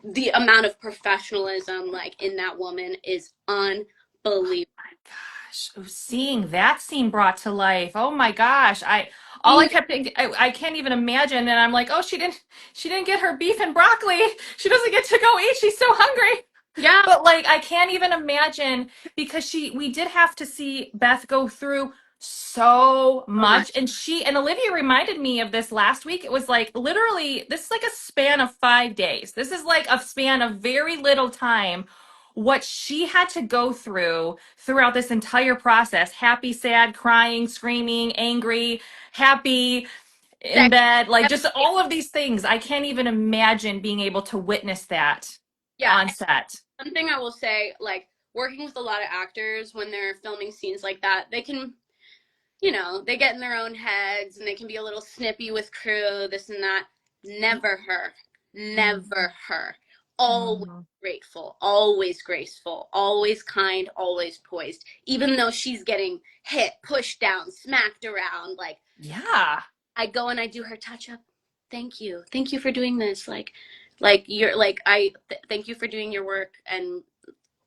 the amount of professionalism like in that woman is unbelievable. Gosh, oh, seeing that scene brought to life. Oh my gosh. All I Being, kept thinking, I can't even imagine. And I'm like, oh, she didn't get her beef and broccoli. She doesn't get to go eat. She's so hungry. yeah, But like I can't even imagine because we did have to see Beth go through so so much. much and Olivia reminded me of this last week. It was like literally this is like a span of 5 days. This is like a span of very little time what she had to go through throughout this entire process. Happy, sad, crying, screaming, angry, happy, in Sex, bed, like just all of these things. I can't even imagine being able to witness that yeah. on set. One thing I will say, like working with a lot of actors when they're filming scenes like that, they can, they get in their own heads and they can be a little snippy with crew, this and that. Never her. Never her. Always Mhm. grateful, always graceful, always kind, always poised. Even though she's getting hit, pushed down, smacked around, like Yeah. I go and I do her touch up. Thank you. Thank you for doing this. Like you're like thank you for doing your work, and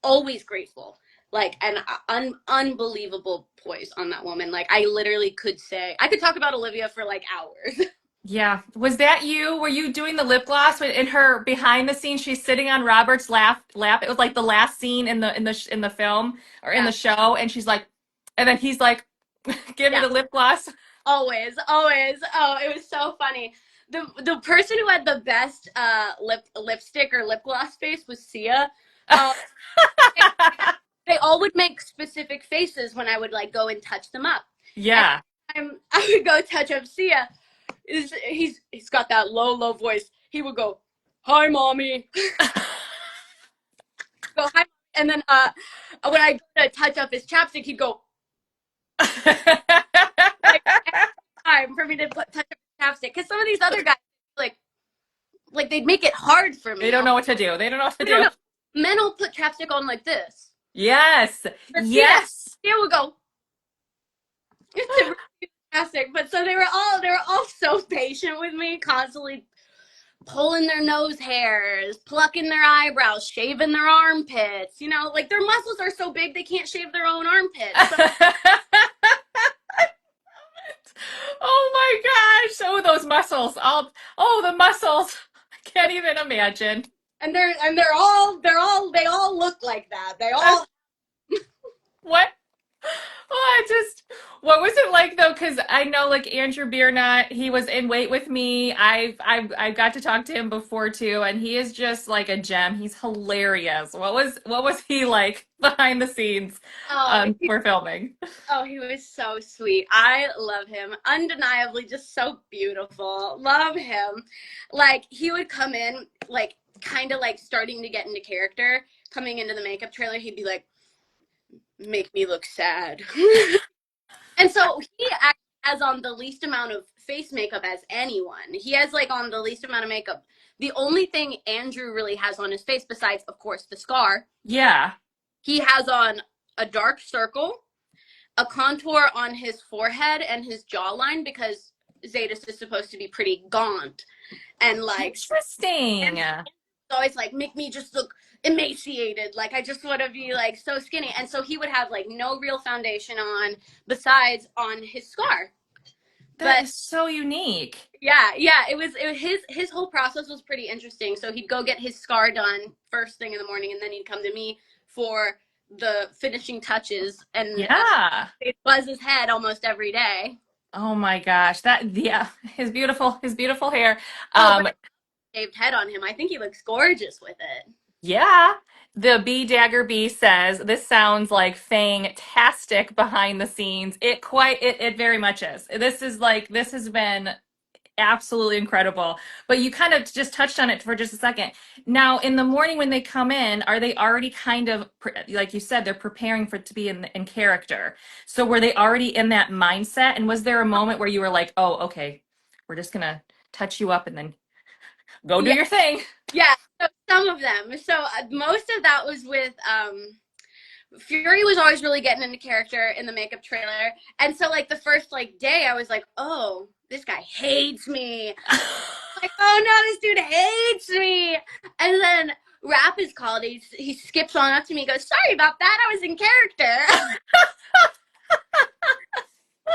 always grateful. Like an unbelievable poise on that woman. Like I literally I could talk about Olivia for like hours. Yeah. Was that you? Were you doing the lip gloss in her behind the scenes? She's sitting on Robert's lap. It was like the last scene in the film or in Yeah. the show, and she's like, and then he's like, "Give me Yeah. the lip gloss." Always, always. Oh, it was so funny. The person who had the best lipstick or lip gloss face was Sia. Um, they all would make specific faces when I would like go and touch them up. And Yeah. I would go touch up Sia. He's got that low voice. He would go, "Hi, mommy." Go hi, and then when I go to touch up his chapstick, he'd go like time for me to touch up his chapstick. Because some of these other guys like they'd make it hard for They me. don't know what to do. They don't know what to I don't do. know. Men will put chapstick on like this. Yes. But Sia Yes. would go. It's a really fantastic. But so they were all so patient with me, constantly pulling their nose hairs, plucking their eyebrows, shaving their armpits. Like their muscles are so big they can't shave their own armpits. So, Oh my gosh. Oh, those muscles. The muscles. I can't even imagine. and they all look like that. They all What? What was it like though? Because I know like Andrew Biernat, he was in Wait With Me. I got to talk to him before too, and he is just like a gem. He's hilarious. What was he like behind the scenes oh for filming? Oh, he was so sweet. I love him. Undeniably just so beautiful. Love him. Like he would come in like kind of like starting to get into character, coming into the makeup trailer, he'd be like, "Make me look sad." And so he actually has on the least amount of face makeup as anyone. He has like on the least amount of makeup. The only thing Andrew really has on his face, besides of course the scar, Yeah. he has on a dark circle, a contour on his forehead and his jawline, because Zetas is supposed to be pretty gaunt and like Interesting. and always like make me just look emaciated, like I just want to be like so skinny. And so he would have like no real foundation on besides on his scar. That But is so unique. yeah, it was his whole process was pretty interesting. So he'd go get his scar done first thing in the morning, and then he'd come to me for the finishing touches, and Yeah. he'd buzz his head almost every day. Oh my gosh. Yeah, his beautiful hair. Oh, Um, but shaved head on him. I think he looks gorgeous with it. yeah. The Dagger B says this sounds like fantastic behind the scenes. It very much is. This has been absolutely incredible. But you kind of just touched on it for just a second. Now, in the morning when they come in, are they already kind of like you said, they're preparing for it to be in character. So were they already in that mindset? And was there a moment where you were like, "Oh, okay, we're just gonna touch you up and then go do Yeah, your thing"? yeah. So some of them. So most of that was with Fury was always really getting into character in the makeup trailer, and so like the first like day, I was like, oh, this guy hates me. Like, oh no, this dude hates me. And then Rap is called. He skips on up to me, and goes, sorry about that. I was in character.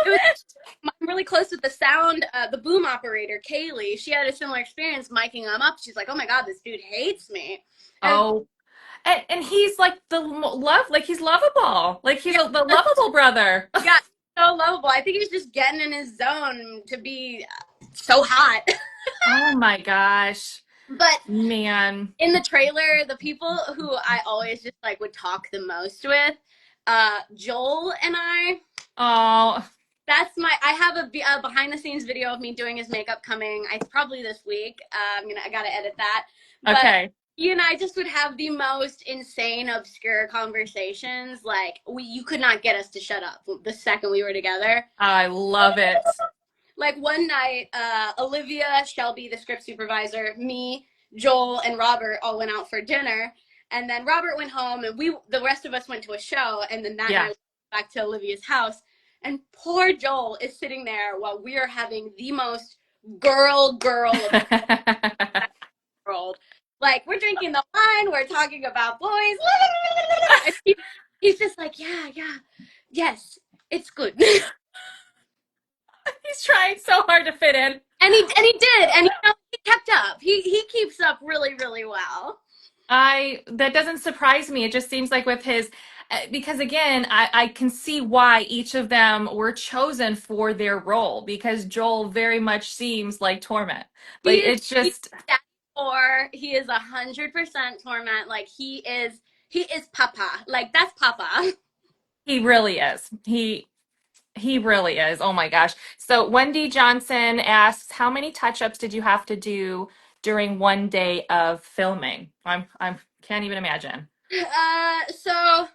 It was I'm really close with the sound, the boom operator, Kaylee. She had a similar experience miking him up. She's like, oh my God, this dude hates me. And Oh, and he's like he's lovable. Like he's the yeah, lovable brother. yeah, so lovable. I think he's just getting in his zone to be so hot. Oh my gosh, But man. in the trailer, the people who I always just like would talk the most with, Joel and I, Oh, I have a behind the scenes video of me doing his makeup coming. I probably this week. I gotta edit that. But okay. you and I just would have the most insane, obscure conversations. Like you could not get us to shut up the second we were together. I love it. Like one night, Olivia, Shelby, the script supervisor, me, Joel, and Robert all went out for dinner. And then Robert went home, and the rest of us went to a show. And then that Yeah. night, back to Olivia's house. And poor Joel is sitting there while we are having the most girl of the world. Like we're drinking the wine, we're talking about boys. And he's just like, yeah, yes, it's good. He's trying so hard to fit in. And he did, and he kept up. He keeps up really really well. That doesn't surprise me. It just seems like with his because again, I can see why each of them were chosen for their role because Joel very much seems like Torment. He Like is it's just he is 100% Torment. Like he is Papa. Like that's Papa. he really is. He really is. Oh my gosh. So Wendy Johnson asks, how many touch-ups did you have to do during one day of filming? I'm can't even imagine. So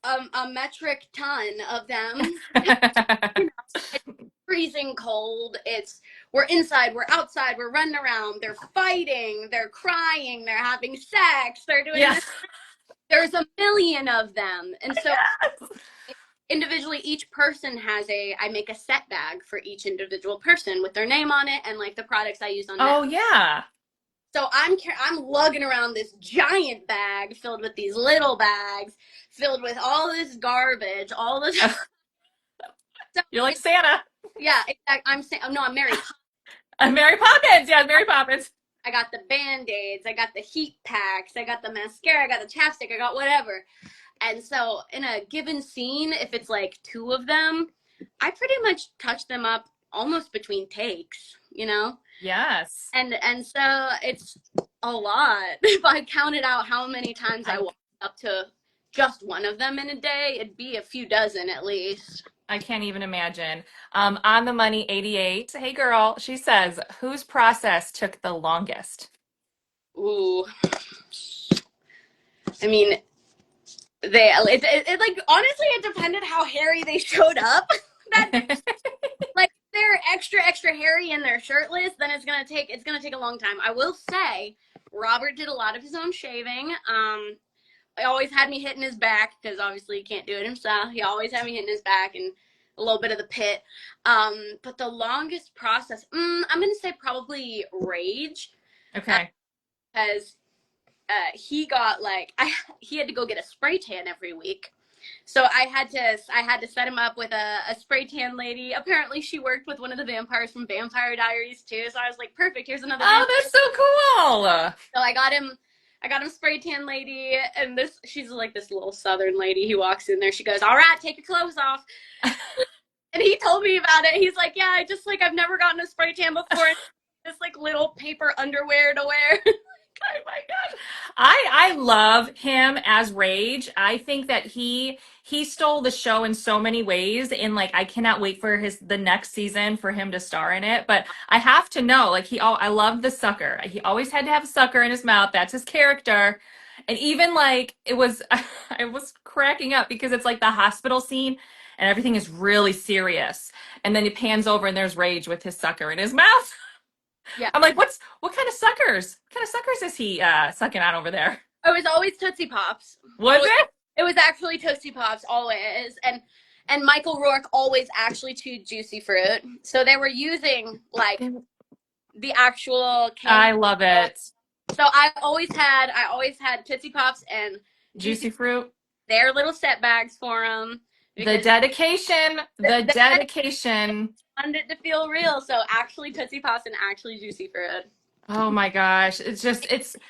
a metric ton of them. You know, it's freezing cold. We're inside, we're outside, we're running around. They're fighting, they're crying, they're having sex, they're doing Yeah. this. There's a million of them, and so Yes. individually, each person has I make a set bag for each individual person with their name on it and like the products I use on them. Oh yeah. So I'm lugging around this giant bag filled with these little bags filled with all this garbage, all this. So You're like Santa. yeah, exactly. I'm saying, no, I'm Mary. I'm Mary Poppins. Yeah, Mary Poppins. I got the band-aids, I got the heat packs, I got the mascara, I got the chapstick, I got whatever. And so in a given scene, if it's like two of them, I pretty much touch them up almost between takes, you know? Yes. And so it's a lot. If I counted out how many times I walked up to just one of them in a day, it'd be a few dozen at least. I can't even imagine. On the money 88. Hey girl, she says, whose process took the longest? Ooh. I mean, it like honestly it depended how hairy they showed up. That like if they're extra hairy and they're shirtless, then it's gonna take a long time. I will say Robert did a lot of his own shaving. He always had me hitting his back because obviously he can't do it himself. He always had me hitting his back and a little bit of the pit. But the longest process, I'm gonna say probably Rage, Okay. because he got he had to go get a spray tan every week. So I had to set him up with a spray tan lady. Apparently she worked with one of the vampires from Vampire Diaries too. So I was like, perfect, here's another Oh, vampire. that's so cool. So I got him spray tan lady, and she's like this little southern lady. He walks in there, she goes, all right, take your clothes off. And he told me about it. He's like, yeah, I've never gotten a spray tan before. This like little paper underwear to wear. Oh my gosh. I love him as Rage. I think that he stole the show in so many ways, and like I cannot wait for the next season for him to star in it. But I have to know, like I loved the sucker. He always had to have a sucker in his mouth. That's his character. And even like it was I was cracking up because it's like the hospital scene and everything is really serious. And then he pans over and there's Rage with his sucker in his mouth. Yeah. I'm like, what kind of suckers? What kind of suckers is he sucking on over there? It was always Tootsie Pops. Was it? It was actually Tootsie Pops always, and Michael Rourke always actually chewed juicy fruit. So they were using like the actual I candy. love it. So I always had Tootsie Pops and Juicy fruit. their little set bags for them. The dedication. The They dedication. wanted it to feel real. So actually Tootsie Pops and actually juicy fruit. Oh my gosh. It's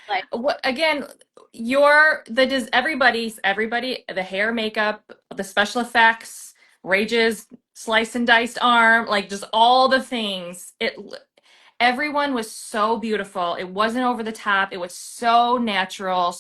Like what again, your the does everybody the hair, makeup, the special effects, Rage's slice and diced arm, like just all the things. Everyone was so beautiful. It wasn't over the top. It was so natural.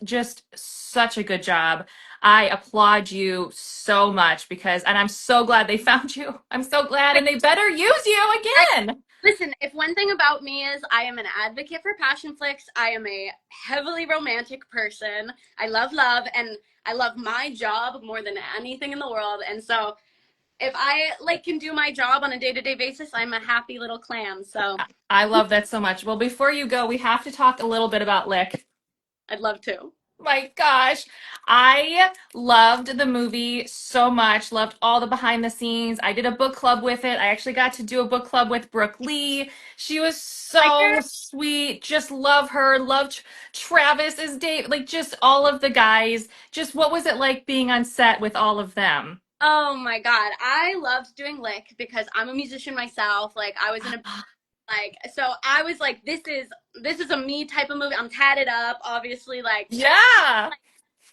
Just such a good job. I applaud you so much and I'm so glad they found you. I'm so glad, and they better use you again. listen, if one thing about me is I am an advocate for passion flicks, I am a heavily romantic person. I love, and I love my job more than anything in the world. And so if I like can do my job on a day-to-day basis, I'm a happy little clam. So I love that so much. Well, before you go, we have to talk a little bit about Lick. I'd love to. My gosh, I loved the movie so much. Loved all the behind the scenes. I did a book club with it. I actually got to do a book club with Brooke Lee. She was so sweet. Just love her. Loved Travis as Dave. Like just all of the guys. Just what was it like being on set with all of them? Oh my God. I loved doing Lick because I'm a musician myself. Like I was in a so I was like, this is a me type of movie. I'm tatted up, obviously, like Yeah.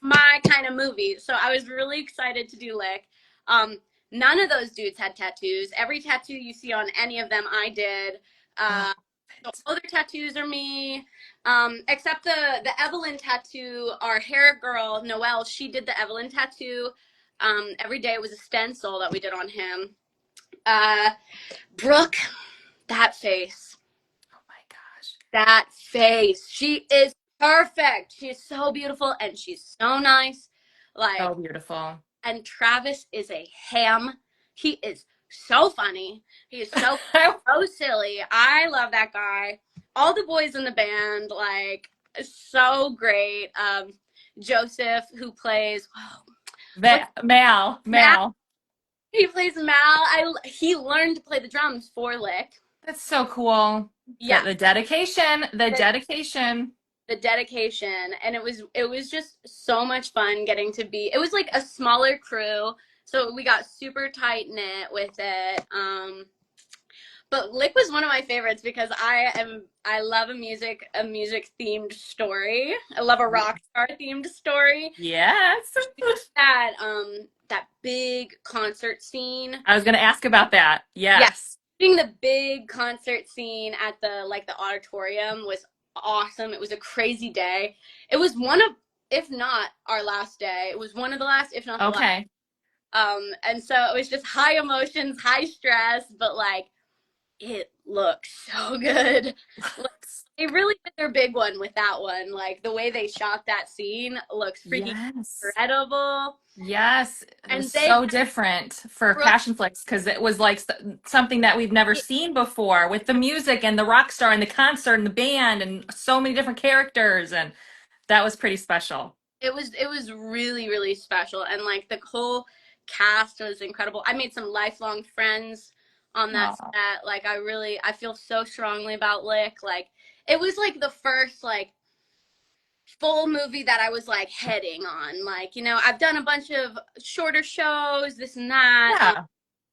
my kind of movie. So I was really excited to do Lick. None of those dudes had tattoos. Every tattoo you see on any of them, I did. So all their tattoos are me. Except the Evelyn tattoo, our hair girl, Noelle, she did the Evelyn tattoo. Every day it was a stencil that we did on him. Brooke, that face. Oh my gosh. That face. She is perfect. She is so beautiful and she's so nice. Like, So beautiful. and Travis is a ham. He is so funny. He is so so silly. I love that guy. All the boys in the band, like, so great. Joseph, who plays What's Mal. Mal? Mal. He plays Mal. He learned to play the drums for Lick. That's so cool. Yeah, The dedication. The the, dedication. the dedication, and it was just so much fun getting to be. It was like a smaller crew, so we got super tight knit with it. But Lick was one of my favorites because I love a music themed story. I love a rock star themed story. Yes. That big concert scene. I was going to ask about that. Yeah, Yes. doing the big concert scene at the auditorium was awesome. It was a crazy day. It was one of, if not our last day, it was one of the last, if not the last. Okay. And so it was just high emotions, high stress, but like it looks so good. Like, they really did their big one with that one. Like the way they shot that scene looks freaking Yes. incredible. Yes. It was And they so different for brought Passion Flicks because it was like something that we've never seen before with the music and the rock star and the concert and the band and so many different characters. And that was pretty special. it was really really special, and like the whole cast was incredible. I made some lifelong friends on that Oh, set. Like I feel so strongly about Lick. Like it was like the first like full movie that I was like heading on. Like, I've done a bunch of shorter shows, this and that. yeah.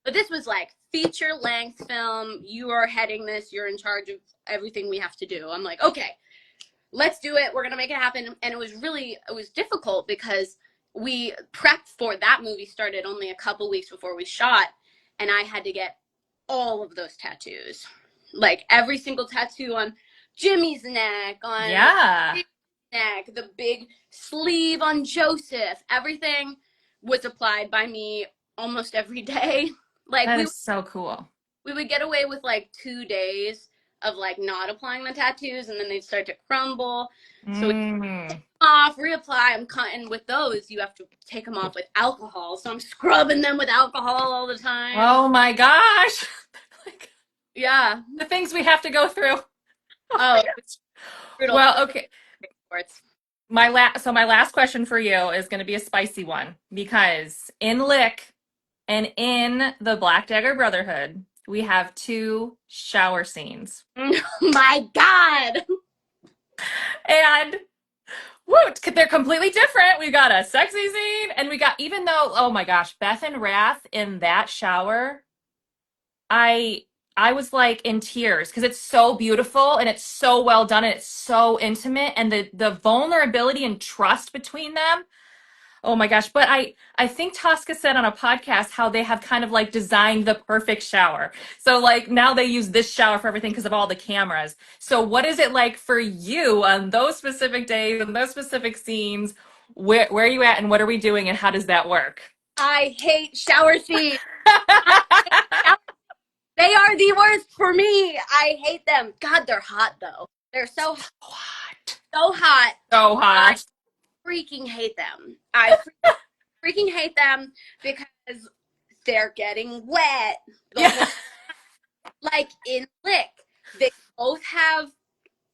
But this was like feature length film. You are heading this. You're in charge of everything we have to do. I'm like, okay, let's do it. We're going to make it happen. And it was difficult because we prepped for that movie started only a couple weeks before we shot. And I had to get all of those tattoos. Like every single tattoo on Jimmy's neck, on Yeah. neck, the big sleeve on Joseph. Everything was applied by me almost every day. Like That we is so cool. we would get away with like 2 days of like not applying the tattoos, and then they'd start to crumble. So we Mm. off, reapply. I'm cutting with those. You have to take them off with alcohol, so I'm scrubbing them with alcohol all the time. Oh my gosh. Like Yeah. the things we have to go through. Oh Oh, my it was gosh. brutal. Well, okay. Sports. My last question for you is going to be a spicy one because in Lick and in the Black Dagger Brotherhood, we have two shower scenes. My God. And woot, they're completely different. We got a sexy scene and we got even though oh my gosh, Beth and Wrath in that shower, I I was like in tears because it's so beautiful and it's so well done and it's so intimate and the vulnerability and trust between them. Oh my gosh. But I think Tosca said on a podcast how they have kind of like designed the perfect shower. So like now they use this shower for everything because of all the cameras. So what is it like for you on those specific days and those specific scenes? Where are you at and what are we doing and how does that work? I hate shower scenes. They are the worst for me. I hate them. God, they're hot though. They're so Hot. so hot. So I hot. freaking hate them. I freaking hate them because they're getting wet the Yeah. whole, like in Lick. They both have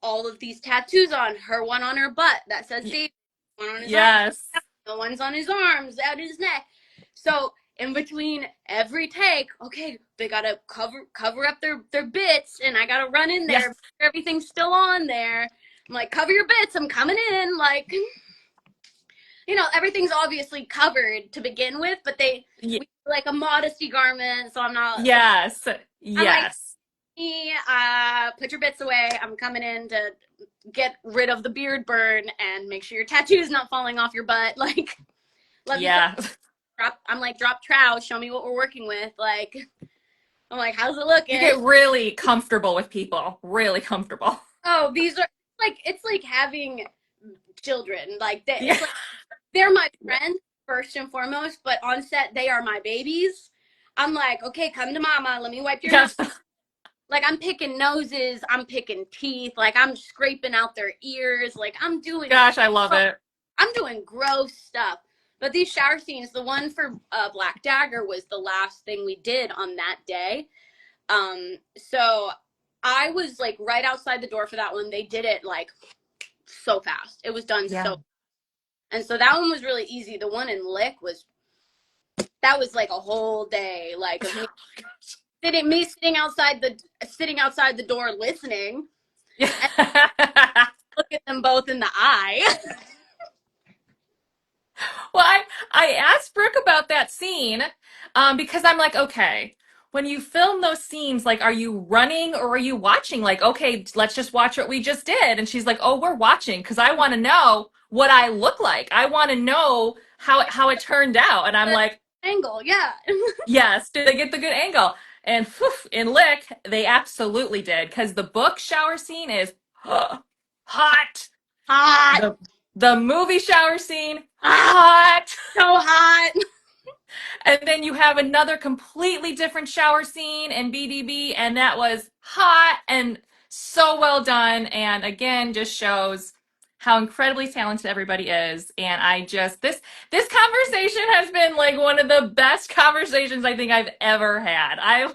all of these tattoos on. Her one on her butt that says David, one on his arm, Yes. the ones on his arms, out his neck. So in between every take, okay, they gotta cover up their bits, and I gotta run in there, Yes. make sure everything's still on there. I'm like, cover your bits, I'm coming in. Like, everything's obviously covered to begin with, but we like a modesty garment, so I'm not. Yes. I'm like, Yes. put your bits away. I'm coming in to get rid of the beard burn and make sure your tattoo's not falling off your butt. Like, love you. Yeah. I'm like, drop trow. Show me what we're working with. Like, I'm like, how's it You looking? get really comfortable with people. Really comfortable. Oh, these are like, it's like having children. Like, Yeah. it's like they're my friends first and foremost, but on set they are my babies. I'm like, okay, come to mama. Let me wipe your nose. Like I'm picking noses, I'm picking teeth, like I'm scraping out their ears, like Gosh, I love it. I'm doing gross stuff. But these shower scenes, the one for Black Dagger was the last thing we did on that day. So I was like right outside the door for that one. They did it like so fast. It was done Yeah. so, and so that one was really easy. The one in Lick was that was like a whole day, like of sitting outside the door listening and Yeah. look at them both in the eye. Well, I asked Brooke about that scene because I'm like, okay, when you film those scenes, like, are you running or are you watching? Like, okay, let's just watch what we just did. And she's like, oh, we're watching because I want to know what I look like. I want to know how it turned out. And I'm The like, angle, yeah. yes, did they get the good angle? And whew, in Lick, they absolutely did because the book shower scene is hot. Hot. The the movie shower scene, Ah, hot. so hot. And then you have another completely different shower scene in BDB, and that was hot and so well done. And again, just shows how incredibly talented everybody is. And I just this conversation has been like one of the best conversations I think I've ever had. I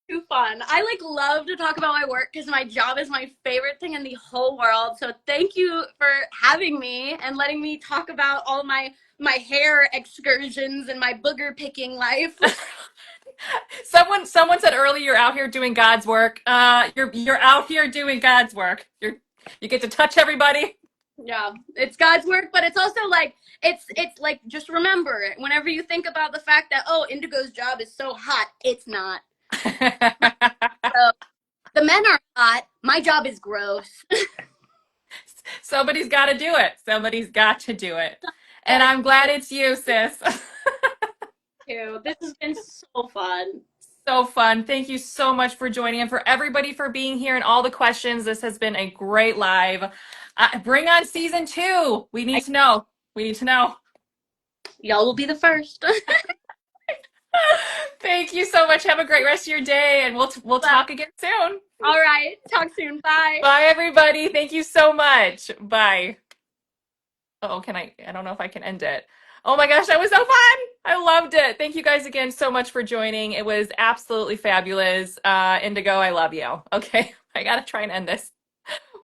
Too fun. I like love to talk about my work because my job is my favorite thing in the whole world. So thank you for having me and letting me talk about all my hair excursions and my booger picking life. someone said earlier you're out here doing God's work. You're out here doing God's work. You get to touch everybody. Yeah, it's God's work, but it's also like it's like just remember it whenever you think about the fact that oh, Indigo's job is so hot. It's not. So the men are hot. My job is gross. Somebody's got to do it. Somebody's got to do it. And I'm glad it's you, sis. Too. This has been so fun. So fun. Thank you so much for joining and for everybody for being here and all the questions. This has been a great live. Bring on season 2. We need to know. We need to know. Y'all will be the first. Thank you so much. Have a great rest of your day, and we'll talk again soon. All right. Talk soon. Bye. Bye, everybody. Thank you so much. Bye. Oh, can I don't know if I can end it. Oh my gosh, that was so fun. I loved it. Thank you guys again so much for joining. It was absolutely fabulous. Indigo, I love you. Okay, I gotta try and end this.